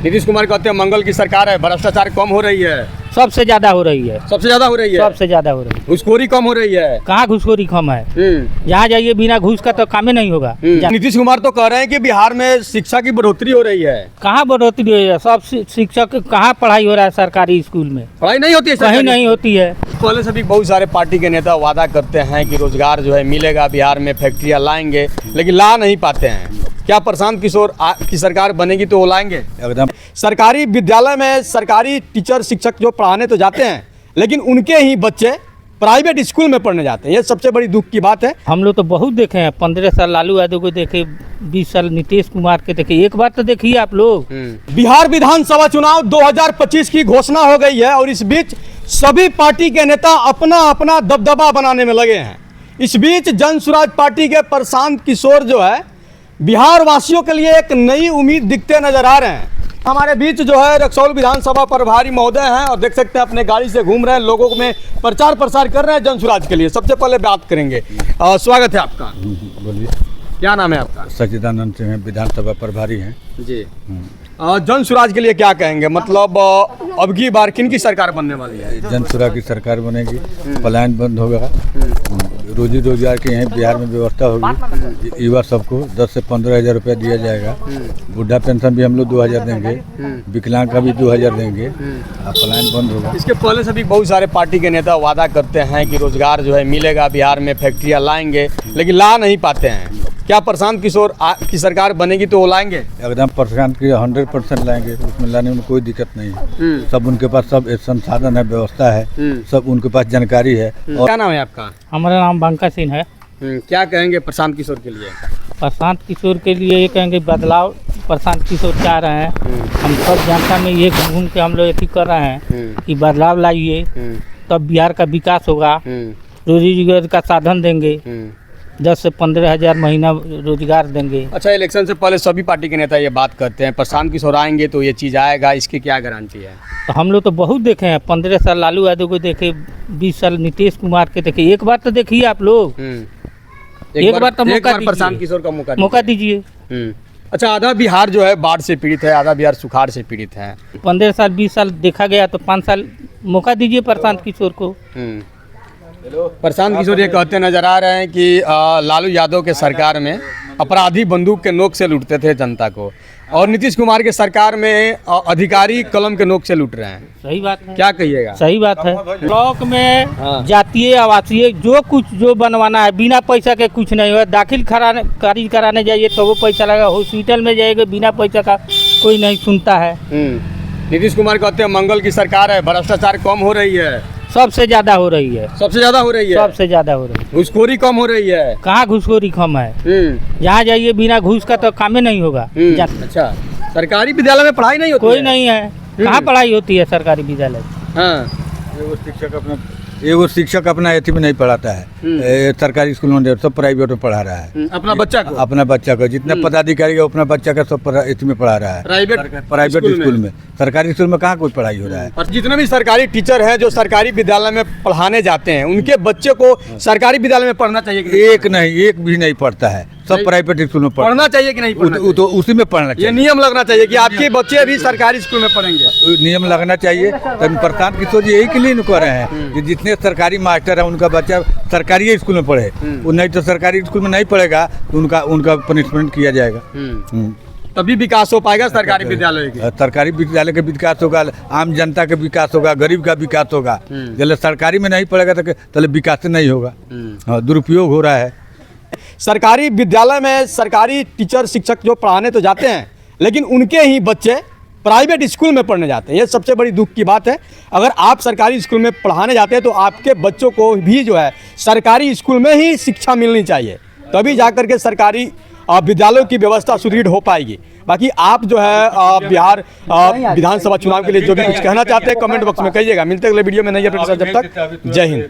नीतीश कुमार कहते हैं मंगल की सरकार है, भ्रष्टाचार कम हो रही है। सबसे ज्यादा हो रही है। सबसे ज्यादा हो रही है। सबसे ज्यादा हो रही है। घूसखोरी कम हो रही है। कहाँ घूसखोरी कम है? जहाँ जाइए बिना घूस का तो काम ही नहीं होगा। नीतीश कुमार तो कह रहे हैं कि बिहार में शिक्षा की बढ़ोतरी हो रही है। कहाँ बढ़ोतरी हो रही है? सब शिक्षक कहाँ पढ़ाई हो रहा है सरकारी स्कूल में? पढ़ाई नहीं होती है, कहीं नहीं होती है। पहले से भी बहुत सारे पार्टी के नेता वादा करते हैं कि रोजगार जो है मिलेगा, बिहार में फैक्ट्रियां लाएंगे, लेकिन ला नहीं पाते हैं। क्या प्रशांत किशोर की सरकार बनेगी तो वो लाएंगे? एकदम। सरकारी विद्यालय में सरकारी टीचर शिक्षक जो पढ़ाने तो जाते हैं, लेकिन उनके ही बच्चे प्राइवेट स्कूल में पढ़ने जाते हैं। ये सबसे बड़ी दुख की बात है। हम लोग तो बहुत देखे हैं, 15 साल लालू यादव को देखे, 20 साल नीतीश कुमार के देखे। एक बार तो देखिए आप लोग। बिहार विधानसभा चुनाव 2025 की घोषणा हो गई है और इस बीच सभी पार्टी के नेता अपना अपना दबदबा बनाने में लगे हैं। इस बीच जन स्वराज पार्टी के प्रशांत किशोर जो है बिहार वासियों के लिए एक नई उम्मीद दिखते नजर आ रहे हैं। हमारे बीच जो है रक्सौल विधानसभा प्रभारी महोदय हैं और देख सकते हैं अपने गाड़ी से घूम रहे हैं, लोगों में प्रचार प्रसार कर रहे हैं जन स्वराज के लिए। सबसे पहले बात करेंगे, स्वागत है आपका। बोलिए, क्या नाम है आपका? सच्चिदानंद सिंह विधानसभा प्रभारी हैं जी। जन स्वराज के लिए क्या कहेंगे? मतलब अब की बार किन की सरकार बनने वाली है? जन स्वराज की सरकार बनेगी, पलायन बंद होगा, रोजी रोजगार की यहीं बिहार में व्यवस्था होगी। युवा सबको 10 से 15 हज़ार रुपया दिया जाएगा। बुढ़ा पेंशन भी हम लोग 2000 देंगे, विकलांग का भी 2000 देंगे, पलायन बंद होगा। इसके पहले से भी बहुत सारे पार्टी के नेता वादा करते हैं कि रोजगार जो है मिलेगा, बिहार में फैक्ट्रियां लाएंगे, लेकिन ला नहीं पाते हैं। क्या प्रशांत किशोर की सरकार बनेगी तो वो लाएंगे? एकदम प्रशांत की 100% लाएंगे, उसमें लाने में कोई दिक्कत नहीं है। सब उनके पास सब संसाधन है, व्यवस्था है, सब उनके पास जानकारी है। और क्या नाम है आपका? हमारा नाम बंका सिंह है। क्या कहेंगे प्रशांत किशोर के लिए? प्रशांत किशोर के लिए ये कहेंगे बदलाव प्रशांत किशोर चाह रहे हैं। हम सब जनता में ये घूम के हम लोग ये कर रहे हैं कि बदलाव लाइए, तब बिहार का विकास होगा। रोजी रोजगार का साधन देंगे, 10 से 15 हज़ार महीना रोजगार देंगे। अच्छा, इलेक्शन से पहले सभी पार्टी के नेता ये बात करते हैं प्रशांत किशोर आएंगे तो ये चीज़ आएगा, इसकी क्या गारंटी है? तो हम लोग तो बहुत देखे हैं, 15 साल लालू यादव को देखे, 20 साल नीतीश कुमार के देखे। एक बार तो देखिए आप लोग। एक बार तो मौका दीजिए, प्रशांत किशोर का मौका दीजिए। अच्छा, आधा बिहार जो है बाढ़ से पीड़ित है, आधा बिहार सुखाड़ से पीड़ित है। 15 साल 20 साल देखा गया तो 5 साल मौका दीजिए प्रशांत किशोर को। प्रशांत किशोर ये कहते नजर आ रहे हैं कि लालू यादव के सरकार में अपराधी बंदूक के नोक से लूटते थे जनता को, और नीतीश कुमार के सरकार में अधिकारी कलम के नोक से लूट रहे हैं। सही बात है। क्या कहिएगा? सही बात है। ब्लॉक में जातीय आवासीय जो बनवाना है बिना पैसा के कुछ नहीं हुआ। दाखिल खारिज कराने जाइए तो वो पैसा लगा, हॉस्पिटल में जाइएगा बिना पैसा का कोई नहीं सुनता है। नीतीश कुमार कहते हैं मंगल की सरकार है, भ्रष्टाचार कम हो रही है। सबसे ज्यादा हो रही है। सबसे ज्यादा हो रही है। सबसे ज्यादा हो रही है। घूसखोरी कम हो रही है। कहाँ घूसखोरी कम है? जहाँ जाइए बिना घूस का तो काम ही नहीं होगा। अच्छा, सरकारी विद्यालय में पढ़ाई नहीं होती? कोई नहीं है। कहाँ पढ़ाई होती है सरकारी विद्यालय? एगो शिक्षक अपना एथी में नहीं पढ़ाता है, सरकारी स्कूल में, सब प्राइवेट में पढ़ा रहा है। अपना बच्चा को जितने पदाधिकारी है अपना बच्चा का सब एथी में पढ़ा रहा है, प्राइवेट स्कूल में। सरकारी स्कूल में कहाँ कोई पढ़ाई हो रहा है? और जितने भी सरकारी टीचर हैं जो सरकारी विद्यालय में पढ़ाने जाते हैं, उनके बच्चे को सरकारी विद्यालय में पढ़ना चाहिए? एक भी नहीं पढ़ता है, सब प्राइवेट स्कूल में पढ़ना चाहिए कि नहीं? तो उसी में पढ़ना चाहिए। ये नियम लगना चाहिए कि आपके बच्चे भी सरकारी स्कूल में पढ़ेंगे। नियम लगना चाहिए। तब प्रशांत किशोर जी यही के लिए कर रहे हैं कि जितने सरकारी मास्टर है उनका बच्चा सरकारी स्कूल में पढ़े, नहीं तो सरकारी स्कूल में नहीं पढ़ेगा तो उनका पनिशमेंट किया जाएगा। तभी विकास हो पाएगा सरकारी विद्यालय का। सरकारी विद्यालय का विकास होगा, आम जनता का विकास होगा, गरीब का विकास होगा। जब सरकारी में नहीं पढ़ेगा तो विकास नहीं होगा। दुरुपयोग हो रहा है। सरकारी विद्यालय में सरकारी टीचर शिक्षक जो पढ़ाने तो जाते हैं, लेकिन उनके ही बच्चे प्राइवेट स्कूल में पढ़ने जाते हैं। ये सबसे बड़ी दुख की बात है। अगर आप सरकारी स्कूल में पढ़ाने जाते हैं तो आपके बच्चों को भी जो है सरकारी स्कूल में ही शिक्षा मिलनी चाहिए, तभी जाकर के सरकारी विद्यालयों की व्यवस्था सुदृढ़ हो पाएगी। बाकी आप जो है बिहार विधानसभा चुनाव के लिए जो भी कुछ कहना चाहते हैं कमेंट बॉक्स में कहिएगा। मिलते अगले वीडियो में नई अपडेट के साथ, जब तक जय हिंद।